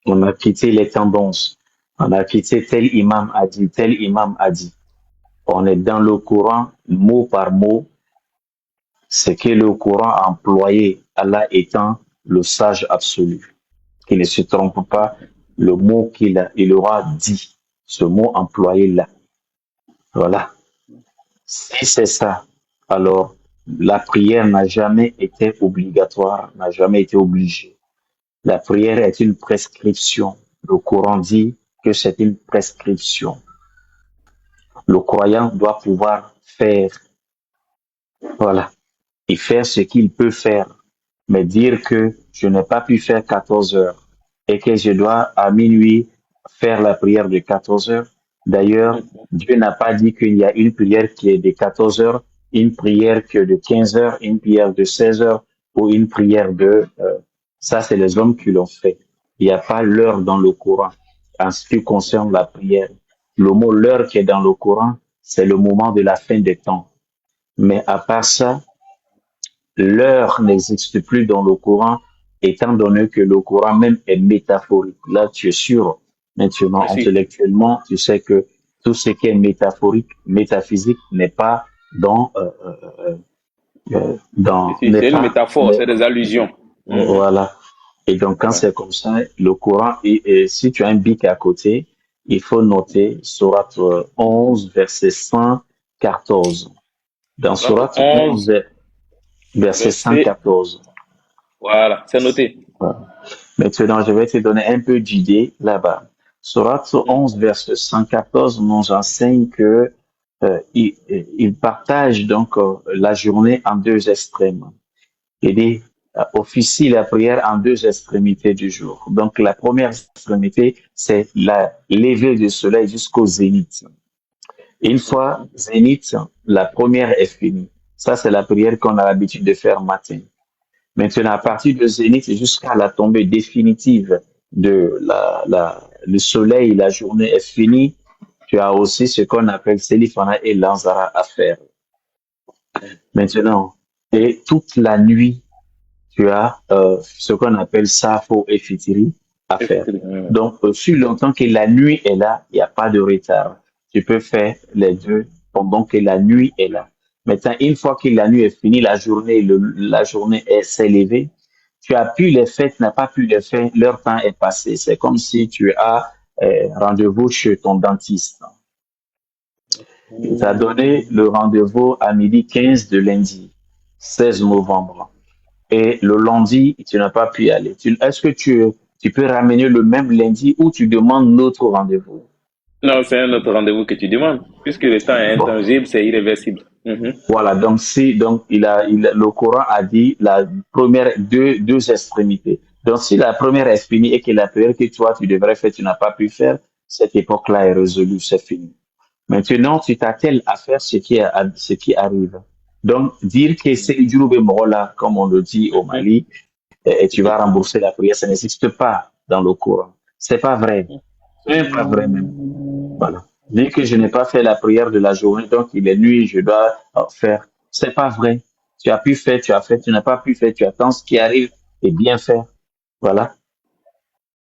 On a quitté les tendances. On a quitté tel imam a dit, tel imam a dit. On est dans le Coran, mot par mot, ce que le Coran a employé, Allah étant le sage absolu, qui ne se trompe pas, le mot il aura dit, ce mot employé là. Voilà. Si c'est ça, alors la prière n'a jamais été obligatoire, n'a jamais été obligée. La prière est une prescription. Le Coran dit que c'est une prescription. Le croyant doit pouvoir faire, voilà, et faire ce qu'il peut faire. Mais dire que je n'ai pas pu faire 14 heures et que je dois à minuit faire la prière de 14 heures. D'ailleurs, Mhm. Dieu n'a pas dit qu'il y a une prière qui est de 14 heures, une prière que de 15 heures, une prière de 16 heures ou une prière de... ça, c'est les hommes qui l'ont fait. Il n'y a pas l'heure dans le Coran en ce qui concerne la prière. Le mot l'heure qui est dans le Coran, c'est le moment de la fin des temps. Mais à part ça, l'heure n'existe plus dans le Coran, étant donné que le Coran même est métaphorique. Là, tu es sûr, maintenant, Je suis. intellectuellement, tu sais que tout ce qui est métaphorique, métaphysique, n'est pas n'est C'est une pas, métaphore, c'est des allusions. Mhm. voilà. Et donc, quand Ouais. c'est comme ça, le Coran, et si tu as un bic à côté, il faut noter Sourate 11, verset 114. Dans Sourate Sourate 11, 11, verset verset. 114. Voilà, c'est noté. Voilà. Maintenant, je vais te donner un peu d'idée là-bas. Sourate Mhm. 11, verset 114 nous enseigne que il partage donc la journée en deux extrêmes. Il dit, officie la prière en deux extrémités du jour. Donc, la première extrémité, c'est la levée du soleil jusqu'au zénith. Une fois Mhm. zénith, la première est finie. Ça, c'est la prière qu'on a l'habitude de faire matin. Maintenant, à partir de zénith jusqu'à la tombée définitive de le soleil, la journée est finie, tu as aussi ce qu'on appelle Selifana et Lanzara à faire. Maintenant, et toute la nuit, tu as ce qu'on appelle Safo et Fitiri à faire. Donc, aussi longtemps que la nuit est là, il n'y a pas de retard. Tu peux faire les deux pendant que la nuit est là. Maintenant, une fois que la nuit est finie, la journée s'est levée, tu as pu les faire, tu n'as pas pu les faire, leur temps est passé. C'est comme si tu as rendez-vous chez ton dentiste. Il t'a donné le rendez-vous à midi 15 de lundi, 16 novembre. Et le lundi, tu n'as pas pu y aller. Est-ce que tu peux ramener le même lundi ou tu demandes notre rendez-vous? Non, c'est un autre rendez-vous que tu demandes. Puisque le temps est Bon, intangible, c'est irréversible. Mhm. voilà. Donc, si, donc, le Coran a dit la première, deux extrémités. Donc, si la première est finie et que la prière que toi, tu devrais faire, tu n'as pas pu faire, cette époque-là est résolue, c'est fini. Maintenant, tu t'attelles à faire ce qui arrive. Donc, dire que c'est Idjoube Mola, comme on le dit au Mhm. Mali, et tu vas Mhm. rembourser la prière, ça n'existe pas dans le Coran. C'est pas vrai. Ce n'est pas vrai même. Voilà. Dire que je n'ai pas fait la prière de la journée, donc il est nuit, je dois faire. C'est pas vrai. Tu as pu faire, tu as fait, tu n'as pas pu faire, tu attends ce qui arrive et bien faire. Voilà.